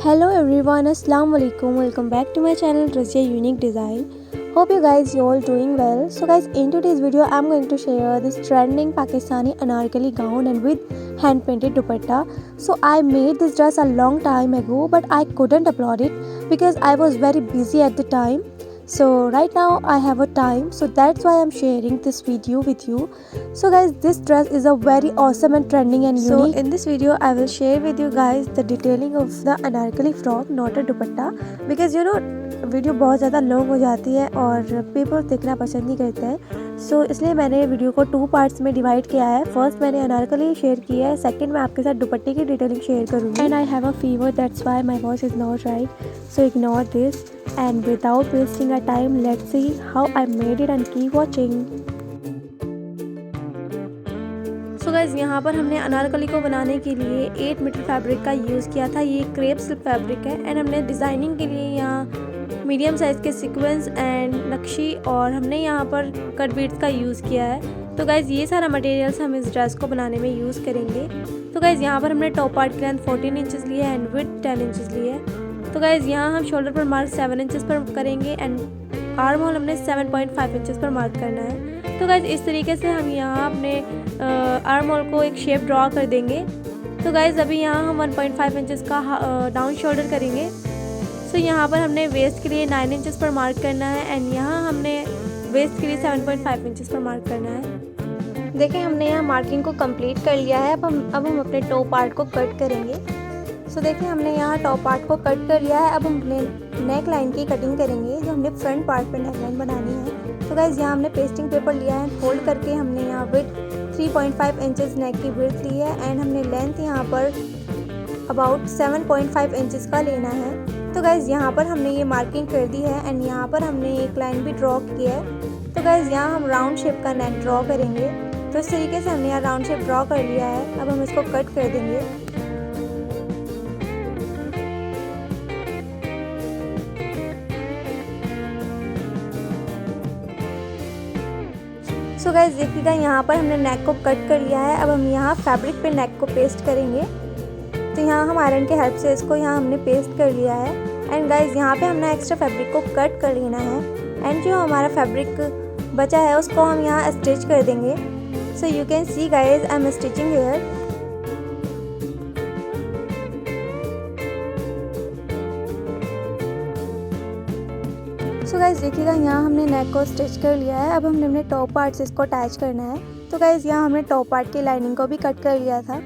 Hello everyone, Assalamu alaikum. Welcome back to my channel Razia Unique Design. Hope you guys you all doing well. So guys, in today's video I'm going to share this trending Pakistani anarkali gown and with hand painted dupatta. So I made this dress a long time ago, but I couldn't upload it because I was very busy at the time. So right now I have a time, so that's why I'm sharing this video with you. So guys, this dress is a very awesome and trending and unique. So in this video I will share with you guys the detailing of the anarkali frock, not a dupatta, because video बहुत ज़्यादा long हो जाती है और people देखना पसंद नहीं करते हैं। सो इसलिए मैंने वीडियो को 2 पार्ट्स में डिवाइड किया है। फर्स्ट मैंने अनारकली शेयर किया है, सेकंड मैं आपके साथ दुपट्टे की डिटेलिंग शेयर करूँगी। And I have a fever, that's why my voice is not right, so ignore this and without wasting a time let's see how I made it and keep watching. So guys, यहाँ पर हमने अनारकली को बनाने के लिए 8 metre fabric का use किया था। ये क्रेप सिल्क फैब्रिक है एंड हमने डिज़ाइनिंग के लिए यहाँ मीडियम साइज़ के सीक्वेंस एंड नक्शी और हमने यहाँ पर कट बीड्स का यूज़ किया है। तो गाइज़, ये सारा मटेरियल्स हम इस ड्रेस को बनाने में यूज़ करेंगे। तो गाइज़, यहाँ पर हमने टॉप पार्ट की लेंथ 14 इंचज़ ली है एंड विड्थ 10 इंचज़ ली है। तो गाइज़, यहाँ हम शोल्डर पर मार्क 7 इंचज़ पर करेंगे एंड आर्म होल हमने 7.5 इंचज़ पर मार्क करना है। तो गाइज़, इस तरीके से हम यहाँ अपने आर्म होल को एक शेप ड्रॉ कर देंगे। तो गाइज़, अभी यहाँ हम 1.5 इंचज़ का डाउन शोल्डर करेंगे। तो यहाँ पर हमने वेस्ट के लिए 9 इंचज़ पर मार्क करना है एंड यहाँ हमने वेस्ट के लिए 7.5 इंचज़ पर मार्क करना है। देखिए, हमने यहाँ मार्किंग को कंप्लीट कर लिया है। अब हम अपने टॉप पार्ट को कट करेंगे। सो देखिए, हमने यहाँ टॉप पार्ट को कट कर लिया है। अब हम अपने नेक लाइन की कटिंग करेंगे, जो हमने फ्रंट पार्ट पर नेक लाइन बनानी है। तो गाइज़, यहाँ हमने पेस्टिंग पेपर लिया है, फोल्ड करके हमने यहाँ विड्थ 3.5 इंचज़ नेक की विड्थ ली है एंड हमने लेंथ यहाँ पर अबाउट 7.5 इंचज़ का लेना है। तो गाइज़, यहाँ पर हमने ये मार्किंग कर दी है एंड यहाँ पर हमने एक लाइन भी ड्रॉ किया है। तो गाइज़, यहाँ हम राउंड शेप का नेक ड्रॉ करेंगे। तो इस तरीके से हमने यहाँ राउंड शेप ड्रॉ कर लिया है। अब हम इसको कट कर देंगे। सो गाइज़, देखिएगा, यहाँ पर हमने नेक को कट कर लिया है। अब हम यहाँ फैब्रिक पे नेक को पेस्ट करेंगे। तो यहाँ हम आयरन के हेल्प से इसको यहाँ हमने पेस्ट कर लिया है एंड गाइज़, यहाँ पे हमने एक्स्ट्रा फैब्रिक को कट कर लेना है एंड जो हमारा फैब्रिक बचा है उसको हम यहाँ स्टिच कर देंगे। So you can see guys, I am stitching here. So guys, देखिएगा, यहाँ हमने नेक को स्टिच कर लिया है। अब हमने अपने टॉप पार्ट से इसको अटैच करना है। तो गाइज़, यहाँ हमने टॉप पार्ट की लाइनिंग को भी कट कर लिया था।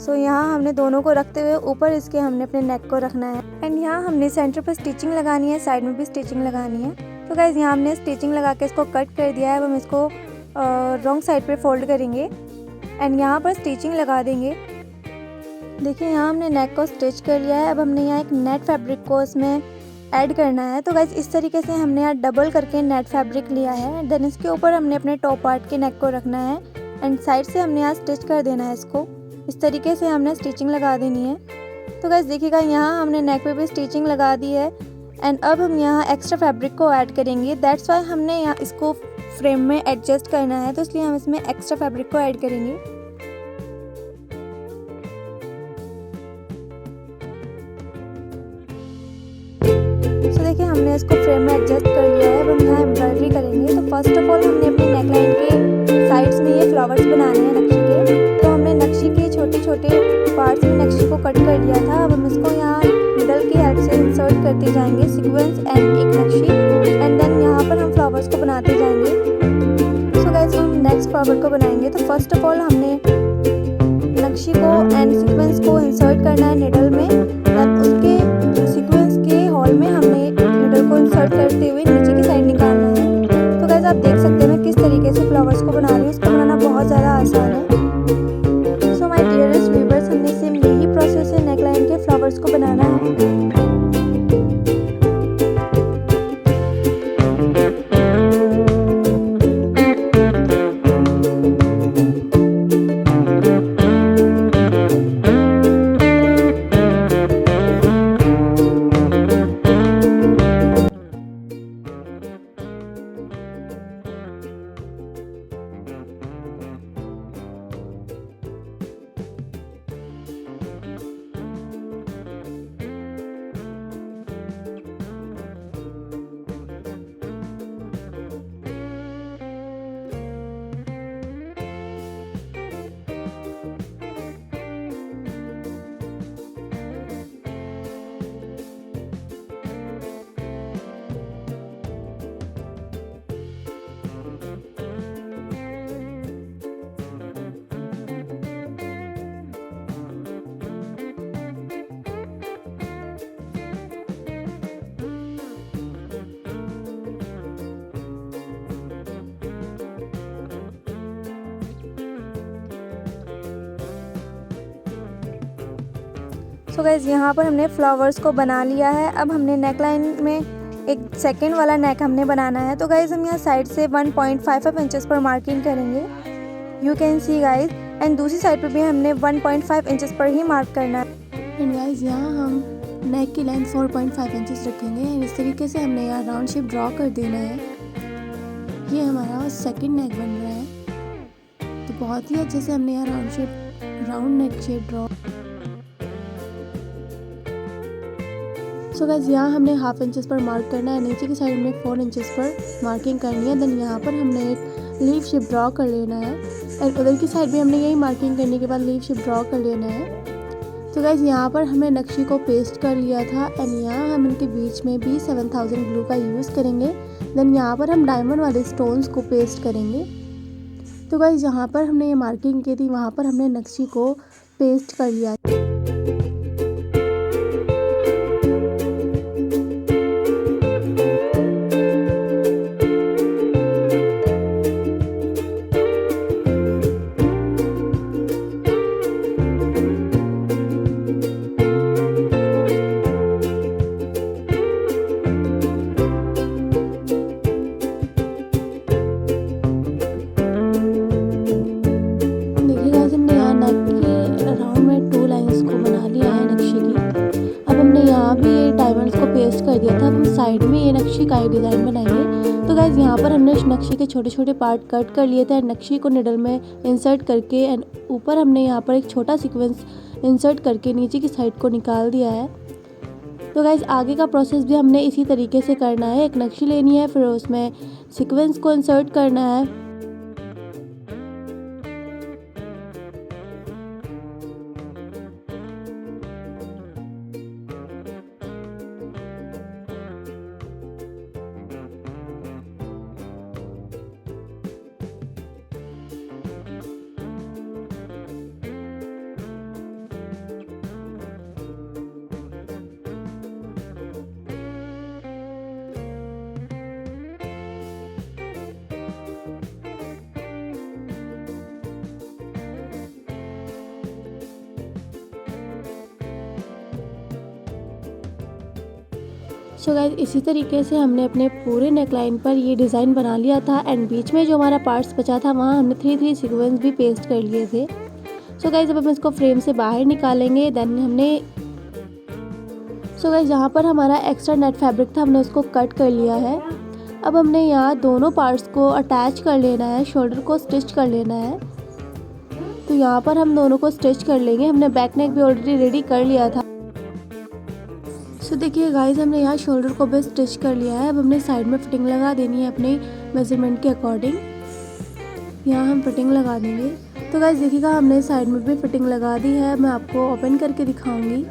सो यहाँ हमने दोनों को रखते हुए ऊपर इसके हमने अपने नेक को रखना है एंड यहाँ हमने सेंटर पर स्टिचिंग लगानी है, साइड में भी स्टिचिंग लगानी है। तो गाइज़, यहाँ हमने स्टिचिंग लगा के इसको कट कर दिया है। अब हम इसको रॉन्ग साइड पे फोल्ड करेंगे एंड यहाँ पर स्टिचिंग लगा देंगे। देखिए, यहाँ हमने नेक को स्टिच कर लिया है। अब हमने यहाँ एक नेट फैब्रिक को इसमें ऐड करना है। तो गाइज़, इस तरीके से हमने यहाँ डबल करके नेट फैब्रिक लिया है। देन इसके ऊपर हमने अपने टॉप पार्ट के नेक को रखना है एंड साइड से हमने यहाँ स्टिच कर देना है। इसको इस तरीके से हमने स्टिचिंग लगा देनी है। तो गाइज़, देखिएगा, यहाँ हमने नेक पे भी स्टिचिंग लगा दी है एंड अब हम यहाँ एक्स्ट्रा फैब्रिक को ऐड करेंगे। दैट्स वाई हमने यहाँ इसको फ्रेम में एडजस्ट करना है, तो इसलिए हम इसमें एक्स्ट्रा फैब्रिक को ऐड करेंगे। तो देखिए, हमने इसको फ्रेम में एडजस्ट कर लिया है। अब हम यहाँ एम्ब्रॉयडरी करेंगे। तो फर्स्ट ऑफ ऑल हमने अपनी नेक लाइन के साइड्स में ये फ्लावर्स बनाने हैं नक्शी के। तो हमने नक्शी के छोटे छोटे पार्ट्स में नक्शी को कट कर लिया था। अब हम इसको यहाँ निडल की हेल्प से इंसर्ट करते जाएंगे, सीक्वेंस एंड एक नक्शी, एंड देन यहाँ पर हम फ्लावर्स को बनाते जाएंगे। सो गाइस, हम नेक्स्ट फ्लावर को बनाएंगे। तो फर्स्ट ऑफ ऑल हमने नक्शी को एंड सीक्वेंस को इंसर्ट करना है निडल में, देन उसके सीक्वेंस के हॉल में हमने निडल को इंसर्ट करते हुए नीचे की साइड निकालना है। तो गाइस, आप देख सकते हैं मैं किस तरीके से फ्लावर्स को बना रही हूँ। इसको बनाना बहुत ज़्यादा आसान है। सो माय डियरेस्ट व्यूअर्स, हमने सेम यही प्रोसेस है नेक लाइन के फ्लावर्स को बनाना है। सो गाइस यहाँ पर हमने फ्लावर्स को बना लिया है। अब हमने नेक लाइन में एक सेकेंड वाला नेक हमने बनाना है। तो गाइस हम यहाँ साइड से 1.55 इंचेस पर मार्किंग करेंगे, you can see guys. And दूसरी साइड पर भी हमने 1.5 इंचेस पर ही मार्क करना है। एंड गाइस यहाँ हम नेक की लेंथ 4.5 इंचेस रखेंगे। एंड इस तरीके से हमने यहाँ राउंड शेप ड्रॉ कर देना है। ये हमारा सेकंड नेक बन रहा है। तो बहुत ही अच्छे से हमने यहाँ round neck shape draw. So guys यहाँ हमने हाफ इंचेस पर मार्क करना है, नीचे की साइड में 4 इंचेस पर मार्किंग करनी है। देन यहाँ पर हमने एक लीफ शेप ड्रॉ कर लेना है। एंड उधर की साइड भी हमने यही मार्किंग करने के बाद लीफ शेप ड्रॉ कर लेना है। तो गाइस यहाँ पर हमने नक्शी को पेस्ट कर लिया था। एंड यहाँ हम इनके बीच में भी 7000 ग्लू का यूज़ करेंगे। देन यहाँ पर हम डायमंड वाले स्टोन्स को पेस्ट करेंगे। तो गाइस जहाँ पर हमने ये मार्किंग की थी वहाँ पर हमने नक्शी को पेस्ट कर लिया। पेस्ट कर दिया था। हम साइड में ये नक्शी का डिज़ाइन बनाएंगे। तो गाइज यहाँ पर हमने नक्शी के छोटे छोटे पार्ट कट कर लिए थे। नक्शी को निडल में इंसर्ट करके एंड ऊपर हमने यहाँ पर एक छोटा सीक्वेंस इंसर्ट करके नीचे की साइड को निकाल दिया है। तो गाइज आगे का प्रोसेस भी हमने इसी तरीके से करना है। एक नक्शी लेनी है, फिर उसमें सीक्वेंस को इंसर्ट करना है। सो गाइज इसी तरीके से हमने अपने पूरे नेकलाइन पर ये डिज़ाइन बना लिया था। एंड बीच में जो हमारा पार्ट्स बचा था वहाँ हमने 3 सीक्वेंस भी पेस्ट कर लिए थे। सो गाइज अब हम इसको फ्रेम से बाहर निकालेंगे। देन हमने गाइज जहाँ पर हमारा एक्स्ट्रा नेट फैब्रिक था हमने उसको कट कर लिया है। अब हमने यहाँ दोनों पार्ट्स को अटैच कर लेना है, शोल्डर को स्टिच कर लेना है। तो यहाँ पर हम दोनों को स्टिच कर लेंगे। हमने बैक नेक भी ऑलरेडी रेडी कर लिया था। सो देखिए गाइज हमने यहाँ शोल्डर को भी स्टिच कर लिया है। अब हमने साइड में फिटिंग लगा देनी है अपने मेजरमेंट के अकॉर्डिंग। यहाँ हम फिटिंग लगा देंगे। तो गाइज देखिएगा हमने साइड में भी फिटिंग लगा दी है। मैं आपको ओपन करके दिखाऊंगी।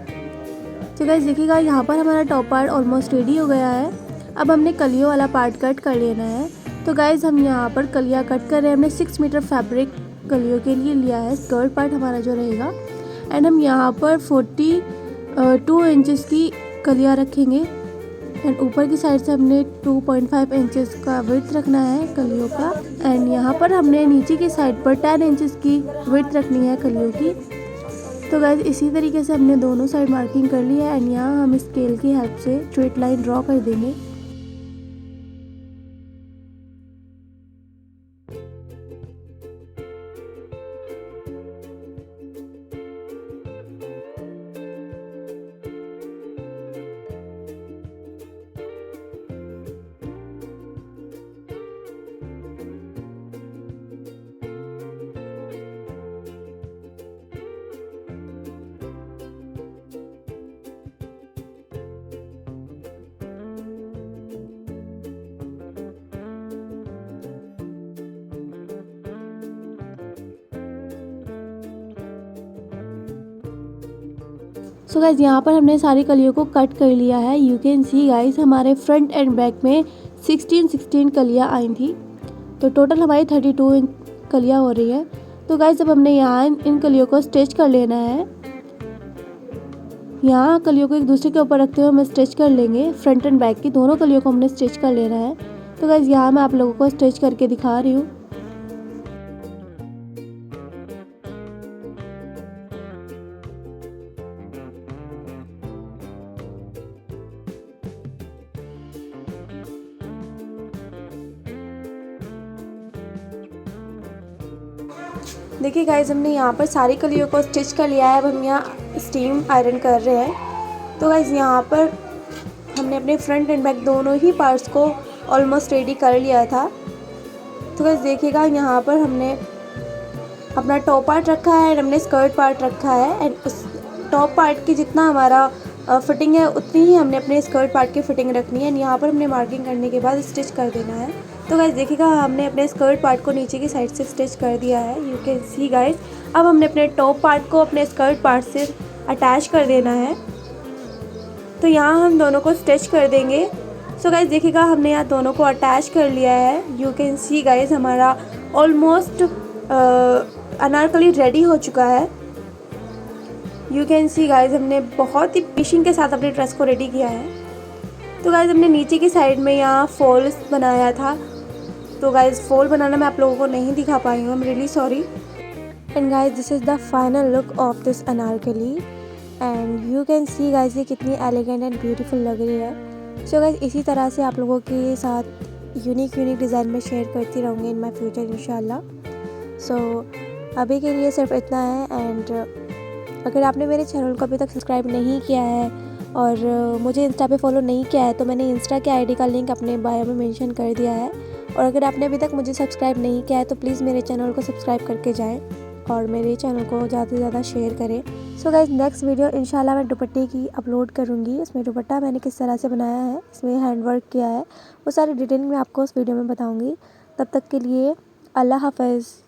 तो गाइज देखिएगा यहाँ पर हमारा टॉप पार्ट ऑलमोस्ट रेडी हो गया है। अब हमने कलियों वाला पार्ट कट कर लेना है। तो गाइज हम यहाँ पर कलियाँ कट कर रहे हैं। हमने 6 मीटर फैब्रिक कलियों के लिए लिया है, स्कर्ट पार्ट हमारा जो रहेगा। एंड हम यहाँ पर 42 इंचेस की कलियाँ रखेंगे। एंड ऊपर की साइड से हमने 2.5 इंचेस का विड्थ रखना है कलियों का। एंड यहाँ पर हमने नीचे की साइड पर 10 इंचेस की विड्थ रखनी है कलियों की। तो गाइज इसी तरीके से हमने दोनों साइड मार्किंग कर ली है। एंड यहाँ हम स्केल की हेल्प से स्ट्रेट लाइन ड्रॉ कर देंगे। सो गाइज यहाँ पर हमने सारी कलियों को कट कर लिया है। यू कैन सी गाइज हमारे फ्रंट एंड बैक में 16 कलियाँ आई थी। तो टोटल हमारी 32 कलियाँ हो रही है। तो गाइज अब हमने यहाँ इन कलियों को स्टिच कर लेना है। यहाँ कलियों को एक दूसरे के ऊपर रखते हुए हम स्टिच कर लेंगे। फ्रंट एंड बैक की दोनों कलियों को हमने स्टिच कर लेना है। तो गाइज यहाँ मैं आप लोगों को स्टिच करके दिखा रही हूँ। देखिए गाइस, हमने यहाँ पर सारी कलियों को स्टिच कर लिया है। अब हम यहाँ स्टीम आयरन कर रहे हैं। तो गाइस यहाँ पर हमने अपने फ्रंट एंड बैक दोनों ही पार्ट्स को ऑलमोस्ट रेडी कर लिया था। तो गाइस देखिएगा, यहाँ पर हमने अपना टॉप पार्ट रखा है एंड हमने स्कर्ट पार्ट रखा है एंड उस टॉप पार्ट की जितना हमारा फिटिंग है उतनी ही हमने अपने स्कर्ट पार्ट की फिटिंग रखनी है एंड यहाँ पर हमने मार्किंग करने के बाद स्टिच कर देना है। तो गाइस देखिएगा, हमने अपने स्कर्ट पार्ट को नीचे की साइड से स्टिच कर दिया है, यू कैन सी गाइस। अब हमने अपने टॉप पार्ट को अपने स्कर्ट पार्ट से अटैच कर देना है। तो यहाँ हम दोनों को स्टिच कर देंगे। सो गाइस देखिएगा, हमने यहाँ दोनों को अटैच कर लिया है। यू कैन सी गाइस, हमारा ऑलमोस्ट अनारकली रेडी हो चुका है। यू कैन सी गाइस, हमने बहुत ही फिनिशिंग के साथ अपने ड्रेस को रेडी किया है। तो गाइस हमने नीचे की साइड में यहाँ फॉल्स बनाया था। तो गाइस फॉल बनाना मैं आप लोगों को नहीं दिखा पाई हूँ, I am really sorry. And guys this is the final look of this Anarkali and you can see guys ये कितनी एलिगेंट एंड ब्यूटीफुल लग रही है। सो गाइस इसी तरह से आप लोगों के साथ यूनिक डिज़ाइन में शेयर करती रहूँगी इन माई फ्यूचर इंशाल्लाह। सो अभी के लिए सिर्फ इतना है एंड अगर आपने मेरे चैनल को अभी तक सब्सक्राइब नहीं किया है और मुझे इंस्टा पे फॉलो नहीं किया है तो मैंने इंस्टा के आईडी का लिंक अपने बायो में मेंशन कर दिया है। और अगर आपने अभी तक मुझे सब्सक्राइब नहीं किया है तो प्लीज़ मेरे चैनल को सब्सक्राइब करके जाएं और मेरे चैनल को ज़्यादा से ज़्यादा शेयर करें। सो गाइस नेक्स्ट वीडियो इंशाल्लाह मैं दुपट्टे की अपलोड करूँगी। इसमें दुपट्टा मैंने किस तरह से बनाया है, इसमें हैंडवर्क किया है, वो सारी डिटेल मैं आपको उस वीडियो में बताऊँगी। तब तक के लिए अल्लाह हाफ़िज़।